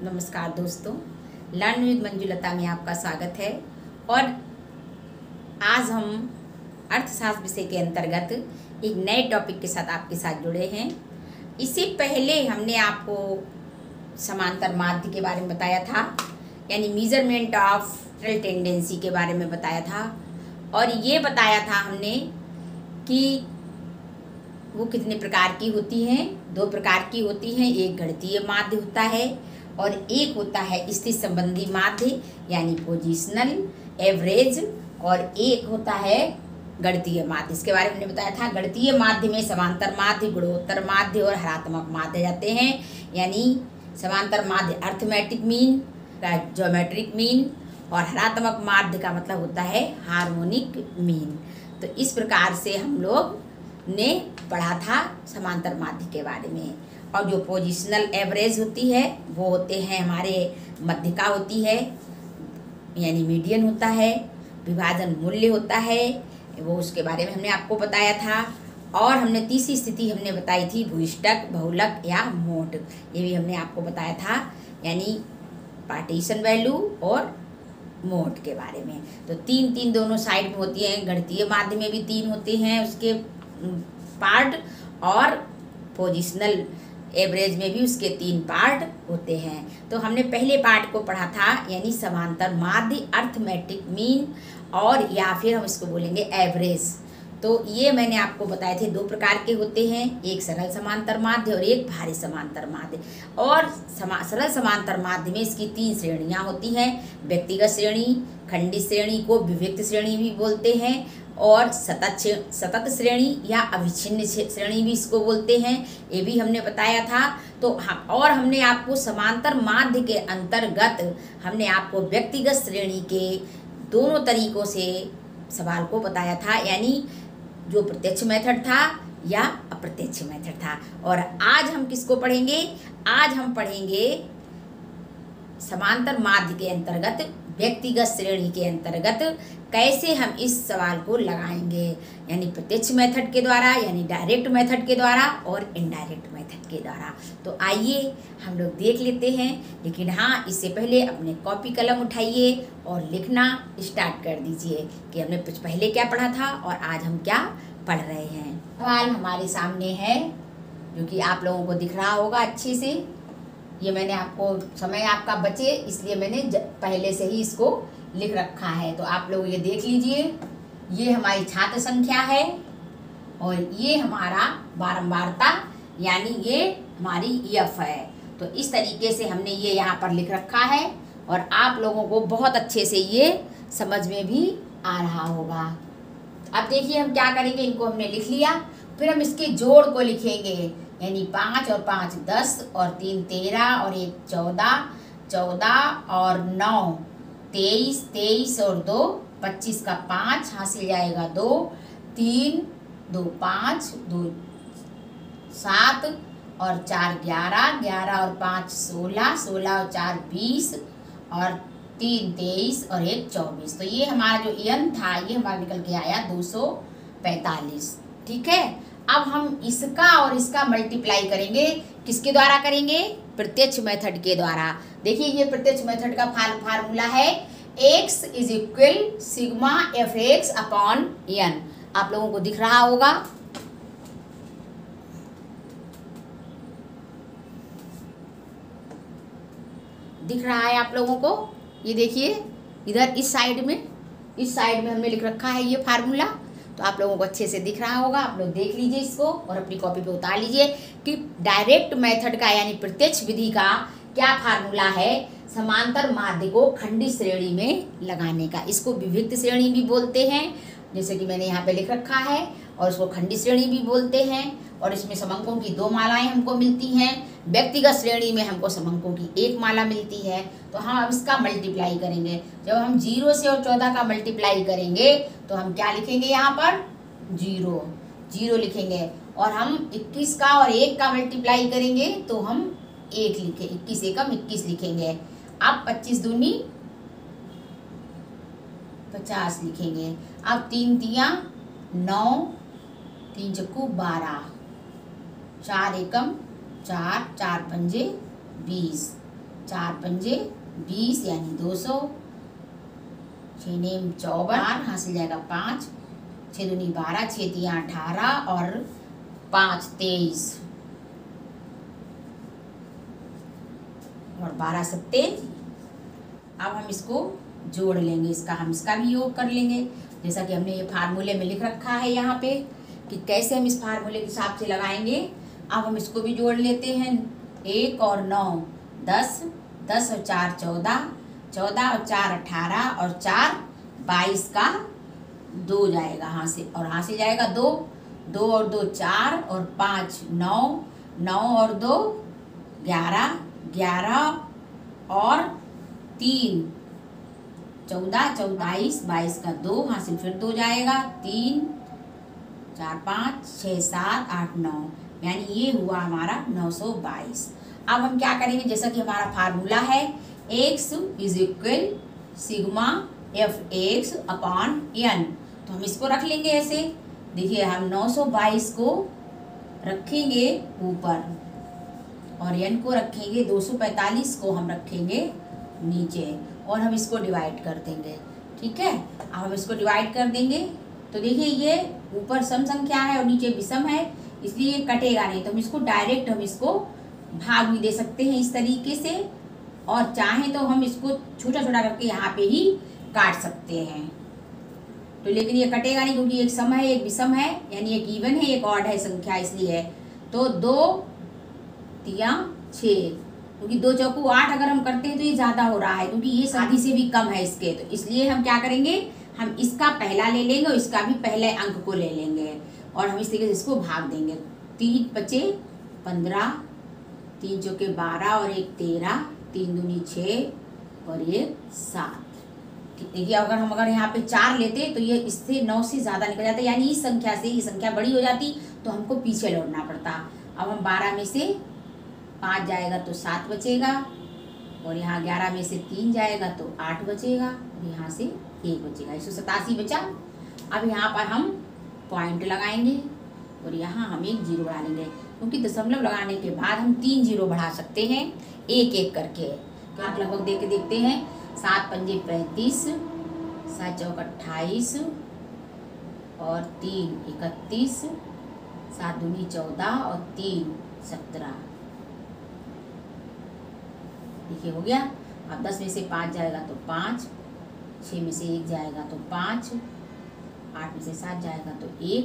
नमस्कार दोस्तों, learn with Manjulata में आपका स्वागत है। और आज हम अर्थशास्त्र विषय के अंतर्गत एक नए टॉपिक के साथ आपके साथ जुड़े हैं। इससे पहले हमने आपको समांतर माध्य के बारे में बताया था, यानी मेजरमेंट ऑफ टेंडेंसी के बारे में बताया था। और ये बताया था हमने कि वो कितने प्रकार की होती हैं। 2 प्रकार की होती हैं, एक गणितीय माध्य होता है और एक होता है स्थिति संबंधी माध्य यानी पोजिशनल एवरेज, और एक होता है गणितीय माध्य। इसके बारे में हमने बताया था। गणितीय माध्य में समांतर माध्य, गुणोत्तर माध्य और हरात्मक माध्य जाते हैं। यानी समांतर माध्य अर्थमेटिक मीन, ज्योमेट्रिक मीन, और हरात्मक माध्य का मतलब होता है हार्मोनिक मीन। तो इस प्रकार से हम लोग ने पढ़ा था समांतर माध्य के बारे में। और जो पोजिशनल एवरेज होती है वो होते हैं हमारे मध्यिका होती है, यानी मीडियन होता है, विभाजन मूल्य होता है, वो उसके बारे में हमने आपको बताया था। और हमने तीसरी स्थिति हमने बताई थी भूयिष्ठक, बहुलक या मोड, ये भी हमने आपको बताया था, यानी पार्टीशन वैल्यू और मोड के बारे में। तो 3 दोनों साइड में होती हैं। गणितीय माध्य में भी 3 होते हैं उसके पार्ट, और पोजिशनल एवरेज में भी उसके 3 पार्ट होते हैं। तो हमने पहले पार्ट को पढ़ा था, यानी समांतर माध्य, अर्थमेटिक मीन, और या फिर हम इसको बोलेंगे एवरेज। तो ये मैंने आपको बताए थे 2 प्रकार के होते हैं, एक सरल समांतर माध्य और एक भारी समांतर माध्य। और सरल समांतर माध्य में इसकी 3 श्रेणियां होती हैं। व्यक्तिगत श्रेणी, खंडित श्रेणी को विविक्त श्रेणी भी बोलते हैं, और सतत श्रेणी या अविच्छिन्न श्रेणी भी इसको बोलते हैं, ये भी हमने बताया था। तो और हमने आपको समांतर माध्य के अंतर्गत हमने आपको व्यक्तिगत श्रेणी के दोनों तरीकों से सवाल को बताया था, यानी जो प्रत्यक्ष मेथड था या अप्रत्यक्ष मेथड था। और आज हम किसको पढ़ेंगे? आज हम पढ़ेंगे समांतर माध्य के अंतर्गत, व्यक्तिगत श्रेणी के अंतर्गत कैसे हम इस सवाल को लगाएंगे, यानी प्रत्यक्ष मेथड के द्वारा, यानी डायरेक्ट मेथड के द्वारा, और इनडायरेक्ट मेथड के द्वारा। तो आइए हम लोग देख लेते हैं। लेकिन हाँ, इससे पहले अपने कॉपी कलम उठाइए और लिखना स्टार्ट कर दीजिए कि हमने कुछ पहले क्या पढ़ा था और आज हम क्या पढ़ रहे हैं। सवाल हमारे सामने है, जो कि आप लोगों को दिख रहा होगा अच्छे से। ये मैंने आपको, समय आपका बचे इसलिए मैंने पहले से ही इसको लिख रखा है, तो आप लोग ये देख लीजिए। ये हमारी छात्र संख्या है और ये हमारा बारंबारता, यानी ये हमारी EF है। तो इस तरीके से हमने ये यहाँ पर लिख रखा है और आप लोगों को बहुत अच्छे से ये समझ में भी आ रहा होगा। अब देखिए हम क्या करेंगे, इनको हमने लिख लिया, फिर हम इसके जोड़ को लिखेंगे, यानी 5 और 5 10 और 3 13 और 1 14, 14 और 9 23, 23 और 2 25 का 5 हासिल जाएगा 2, 3 2 5 2 7 और 4 11, 11 और 5 16, 16 और 4 20 और 3 23 और 1 24। तो ये हमारा जो n था ये हमारा निकल के आया 245। ठीक है। अब हम इसका और इसका मल्टीप्लाई करेंगे, किसके द्वारा करेंगे? प्रत्यक्ष मेथड के द्वारा। देखिए ये प्रत्यक्ष मेथड का फार्मूला है, x is equal sigma fx upon n। आप लोगों को दिख रहा होगा। दिख रहा है आप लोगों को? ये देखिए इधर इस साइड में हमने लिख रखा है ये फार्मूला, तो आप लोगों को अच्छे से दिख रहा होगा। आप लोग देख लीजिए इसको और अपनी कॉपी पे उतार लीजिए कि डायरेक्ट मेथड का, यानी प्रत्यक्ष विधि का क्या फार्मूला है समांतर माध्य को खंडित श्रेणी में लगाने का। इसको विविक्त श्रेणी भी बोलते हैं, जैसे कि मैंने यहाँ पे लिख रखा है, और इसको खंडित श्रेणी भी बोलते हैं। और इसमें समंकों की 2 मालाएं हमको मिलती हैं। व्यक्तिगत श्रेणी में हमको समंकों की 1 माला मिलती है। तो हम इसका मल्टीप्लाई करेंगे। जब हम 0 से और 14 का मल्टीप्लाई करेंगे तो हम क्या लिखेंगे? यहाँ पर 0 लिखेंगे। और हम 21 का और 1 का मल्टीप्लाई करेंगे तो हम 1 लिखे, 21 एकम 21 लिखेंगे। अब 25 दूनी 50 लिखेंगे। अब 3 तियां 9, 3 चक्कू 12, 4 एकम 4, 4 पंजे 20, 4 पंजे 20 यानी 200, 6 नेम 54, हासिल जाएगा 5, 6 दूनी 12, 6 तिया 18 और 5 23 और 12 सत्ते। अब हम इसको जोड़ लेंगे, इसका भी योग कर लेंगे, जैसा कि हमने ये फार्मूले में लिख रखा है यहाँ पे कि कैसे हम इस फार्मूले के हिसाब से लगाएंगे। अब हम इसको भी जोड़ लेते हैं। 1 और 9 10, 10 और 4 14, 14 और 4 18 और 4 22 का 2 जाएगा यहाँ से, और यहाँ से जाएगा 2, 2 और 2 4 और 5 9, 9 और 2 11, 11 और 3 14, 22, 22 का 2, यहाँ से फिर 2 जाएगा, 3 4 5 6 7 8 9, यानी ये हुआ हमारा 922। अब हम क्या करेंगे, जैसा कि हमारा फार्मूला है x is equal sigma f(x) upon n, तो हम इसको रख लेंगे ऐसे। देखिए हम 922 को रखेंगे ऊपर और n को रखेंगे, 245 को हम रखेंगे नीचे, और हम इसको डिवाइड कर देंगे। ठीक है, अब हम इसको डिवाइड कर देंगे तो देखिए ये ऊपर सम संख्या है और नीचे विषम है, इसलिए ये कटेगा नहीं, तो हम इसको भाग भी दे सकते हैं इस तरीके से, और चाहें तो हम इसको छोटा छोटा करके यहाँ पे ही काट सकते हैं। तो लेकिन ये कटेगा नहीं क्योंकि एक सम है एक विषम है, यानी एक इवन है एक ऑड है संख्या, इसलिए तो 2 तिया 6, क्योंकि 2 चौकू 8 अगर हम करते हैं तो ये ज़्यादा हो रहा है, क्योंकि ये आधी से भी कम है इसके, तो इसलिए हम क्या करेंगे, हम इसका पहला ले लेंगे और इसका भी पहले अंक को ले लेंगे और हम इस तरीके से इसको भाग देंगे। 3 बचे 15, 3 चौके 12 और 1 13, 3 दूनी 6 और ये 7। देखिए अगर यहाँ पे 4 लेते तो ये इससे 9 से ज़्यादा निकल जाता, यानी इस संख्या से ये संख्या बड़ी हो जाती तो हमको पीछे लौटना पड़ता। अब हम 12 में से 5 जाएगा तो 7 बचेगा, और यहाँ 11 में से 3 जाएगा तो 8 बचेगा, और यहाँ से 1 बचेगा, 187 बचा। अब यहाँ पर हम पॉइंट लगाएंगे और यहाँ हम एक 0 बढ़ा लेंगे, क्योंकि दशमलव लगाने के बाद हम 3 0 बढ़ा सकते हैं एक एक करके। तो आप लगभग देख के देखते हैं, 7 पंजे 35, 7 चौक 28 और 3 31, 7 दूनी 14 और 3 17। देखिए हो गया। अब 10 में से 5 जाएगा तो 5, 6 में से 1 जाएगा तो 5, 8 में से 7 जाएगा तो 1,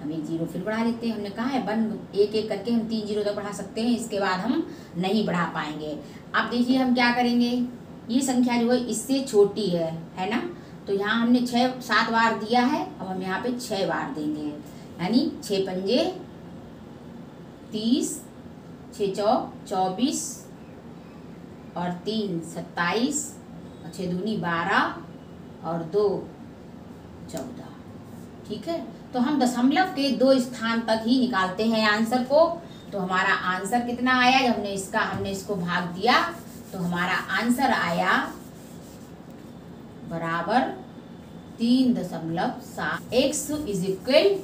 हम एक 0 फिर बढ़ा लेते हैं। हमने कहा है एक एक करके हम 3 0 तक बढ़ा सकते हैं, इसके बाद हम नहीं बढ़ा पाएंगे। अब देखिए हम क्या करेंगे, ये संख्या जो है इससे छोटी है ना, तो यहाँ हमने 7 बार दिया है, अब हम यहाँ पे 6 बार देंगे, यानी 6 पंजे 30, 6 चौक 24 और 3 27 और 6 दूनी 12 और 2 14। ठीक है, तो हम दशमलव के 2 स्थान तक ही निकालते हैं आंसर को। तो हमारा आंसर कितना आया, जब हमने इसको भाग दिया तो हमारा आंसर आया बराबर 3.7। x is equal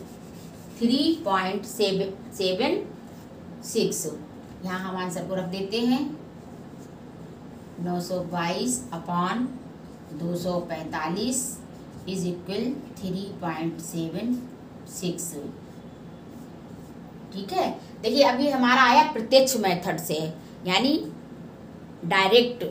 3.76। यहाँ हम आंसर को रख देते हैं 922 अपॉन 245 इज इक्वल 3.76। ठीक है, देखिए अभी हमारा आया प्रत्यक्ष मेथड से, यानी डायरेक्ट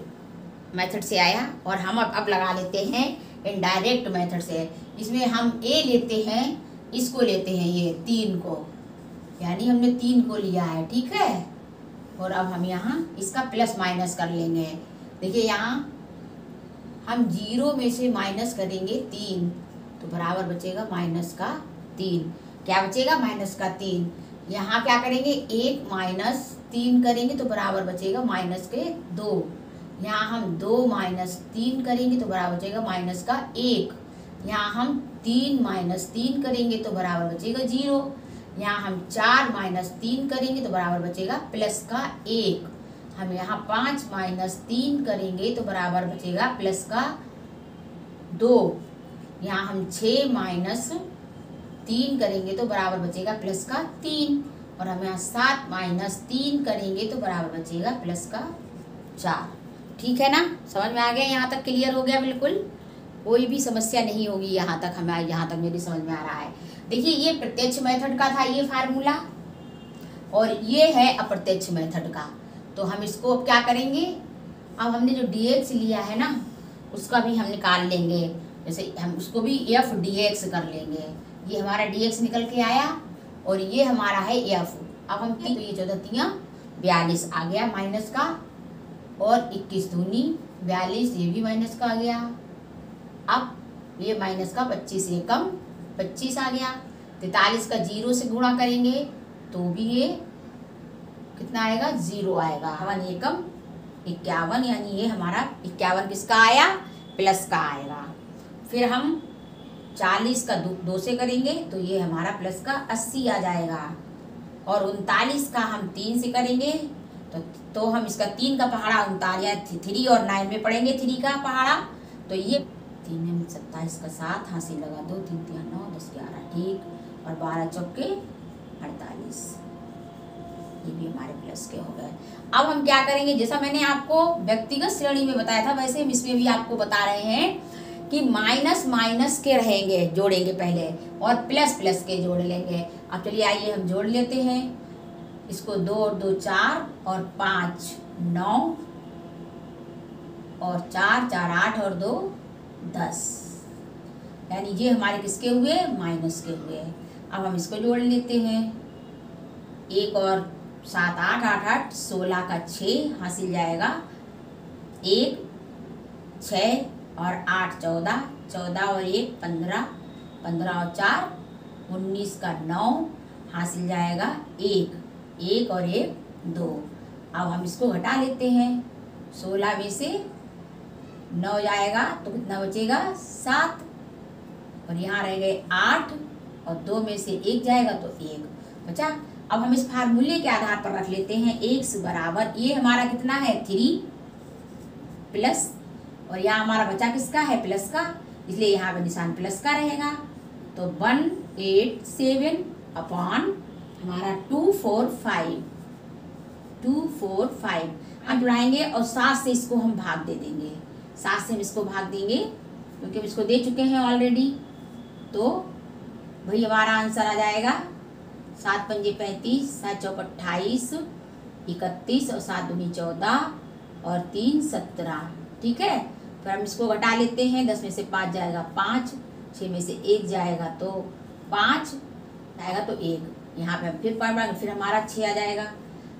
मेथड से आया, और हम अब लगा लेते हैं इनडायरेक्ट मेथड से। इसमें हम ए लेते हैं, इसको लेते हैं ये 3 को, यानी हमने 3 को लिया है। ठीक है, और अब हम यहाँ इसका प्लस माइनस कर लेंगे। देखिए यहाँ हम 0 में से माइनस करेंगे 3 तो बराबर बचेगा माइनस का 3। क्या बचेगा, माइनस का 3। यहाँ क्या करेंगे, 1 माइनस 3 करेंगे तो बराबर बचेगा माइनस के 2। यहाँ हम 2 माइनस 3 करेंगे तो बराबर बचेगा माइनस का 1। यहाँ हम 3 माइनस 3 करेंगे तो बराबर बचेगा 0। यहाँ हम 4 माइनस 3 करेंगे तो बराबर बचेगा प्लस का 1। हम यहाँ 5 माइनस 3 करेंगे तो बराबर बचेगा प्लस का 2। यहाँ हम 6 माइनस 3 करेंगे तो बराबर बचेगा प्लस का 3, और हम यहाँ 7 माइनस 3 करेंगे तो बराबर बचेगा प्लस का 4। ठीक है ना, समझ में आ गया? यहाँ तक क्लियर हो गया? बिल्कुल कोई भी समस्या नहीं होगी यहाँ तक, हमें यहाँ तक मेरी समझ में आ रहा है। देखिए ये प्रत्यक्ष मेथड का था ये फार्मूला, और ये है अप्रत्यक्ष मेथड का। तो हम इसको अब क्या करेंगे, अब हमने जो dx लिया है ना उसका भी हम निकाल लेंगे, जैसे हम उसको भी f dx कर लेंगे। ये हमारा dx निकल के आया और ये हमारा है f। अब हम तो ये 14 42 आ गया माइनस का, और 21 दूनी 42, ये भी माइनस का आ गया। अब ये माइनस का 25 से कम 25 आ गया। 43 का 0 से गुणा करेंगे तो भी ये कितना आएगा, 0 आएगा। 51 एकम 51, यानी ये हमारा 51 किसका आया, प्लस का आएगा। फिर हम 40 का 2 से करेंगे तो ये हमारा प्लस का 80 आ जाएगा। और 39 का हम 3 से करेंगे तो हम इसका 3 का पहाड़ा 39, 3 और 9 में पढ़ेंगे 3 का पहाड़ा। तो ये 3 27 का 7 हासिल लगा 2 3 3 9 10 11 ठीक, और 12 चौके 48, ये भी हमारे प्लस के हो गए। अब हम क्या करेंगे, जैसा मैंने आपको व्यक्तिगत श्रेणी में बताया था वैसे हम इसमें भी आपको बता रहे हैं कि माइनस माइनस के रहेंगे, जोड़ेंगे पहले, और प्लस प्लस के जोड़ लेंगे। अब चलिए आइए हम जोड़ लेते हैं इसको। 2 और 2 4 और 5 9 और 4 4 8 और 2 10, यानी ये हमारे किसके हुए, माइनस के हुए। अब हम इसको जोड़ लेते हैं। 1 और 7 8 8 8 16 का 6 हासिल जाएगा 1, 6 और 8 14, 14 और 1 15, 15 और 4 19 का 9 हासिल जाएगा 1, 1 और 1 2। अब हम इसको घटा लेते हैं। 16 में से 9 जाएगा तो कितना बचेगा, 7, और यहाँ रह गए 8, और 2 में से 1 जाएगा तो 1 बचा। अब हम इस फार्मूले के आधार पर रख लेते हैं x बराबर, ये हमारा कितना है 3 प्लस, और यहाँ हमारा बचा किसका है, प्लस का, इसलिए यहाँ पे निशान प्लस का रहेगा। तो 187 अपॉन हमारा 245 हम जुड़ाएंगे, और 7 से इसको हम भाग दे देंगे, 7 से हम इसको भाग देंगे क्योंकि हम इसको दे चुके हैं ऑलरेडी। तो भाई हमारा आंसर आ जाएगा 7 पंजे 35, 7 चौक 28, 31 और 7 दूनी 14 और 3 17, ठीक है। फिर हम इसको घटा लेते हैं। 10 में से 5 जाएगा 5, 6 में से 1 जाएगा तो 5 आएगा तो 1, यहाँ पे हम फिर पॉइंट बढ़ाएंगे, फिर हमारा 6 आ जाएगा,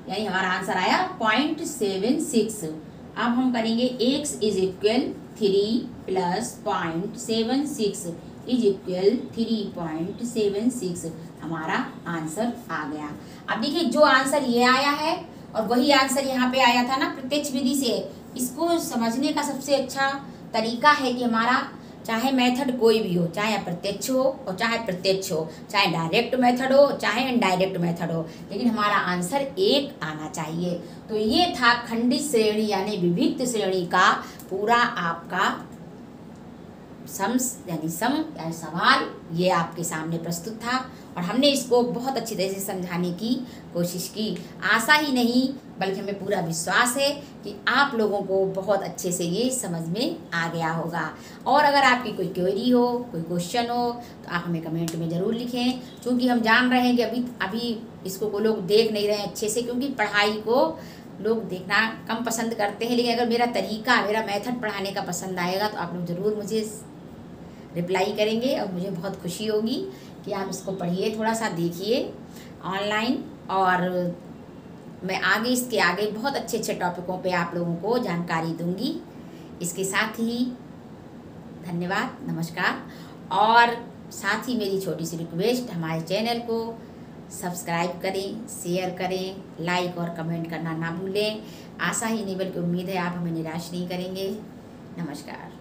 यानी हमारा आंसर आया 0.76। अब हम करेंगे x is equal 3 plus 0.76 is equal 3.76, हमारा आंसर आ गया। अब देखिए जो आंसर ये आया है और वही आंसर यहाँ पे आया था ना प्रत्यक्ष विधि से, इसको समझने का सबसे अच्छा तरीका है कि हमारा चाहे मेथड कोई भी हो, चाहे अप्रत्यक्ष हो और चाहे प्रत्यक्ष हो, चाहे डायरेक्ट मेथड हो चाहे इनडायरेक्ट मेथड हो, लेकिन हमारा आंसर एक आना चाहिए। तो ये था खंडित श्रेणी यानी विविक्त श्रेणी का पूरा आपका सवाल ये आपके सामने प्रस्तुत था, और हमने इसको बहुत अच्छी तरह से समझाने की कोशिश की। आशा ही नहीं बल्कि हमें पूरा विश्वास है कि आप लोगों को बहुत अच्छे से ये समझ में आ गया होगा। और अगर आपकी कोई क्वेरी हो, कोई क्वेश्चन हो, तो आप हमें कमेंट में ज़रूर लिखें, क्योंकि हम जान रहे हैं कि अभी इसको को लोग देख नहीं रहे हैं अच्छे से, क्योंकि पढ़ाई को लोग देखना कम पसंद करते हैं। लेकिन अगर मेरा तरीका, मेरा मेथड पढ़ाने का पसंद आएगा तो आप लोग ज़रूर मुझे रिप्लाई करेंगे, और मुझे बहुत खुशी होगी कि आप इसको पढ़िए, थोड़ा सा देखिए ऑनलाइन, और मैं आगे इसके आगे बहुत अच्छे अच्छे टॉपिकों पे आप लोगों को जानकारी दूंगी। इसके साथ ही धन्यवाद, नमस्कार, और साथ ही मेरी छोटी सी रिक्वेस्ट, हमारे चैनल को सब्सक्राइब करें, शेयर करें, लाइक और कमेंट करना ना भूलें। आशा ही नहीं बल्कि उम्मीद है आप हमें निराश नहीं करेंगे। नमस्कार।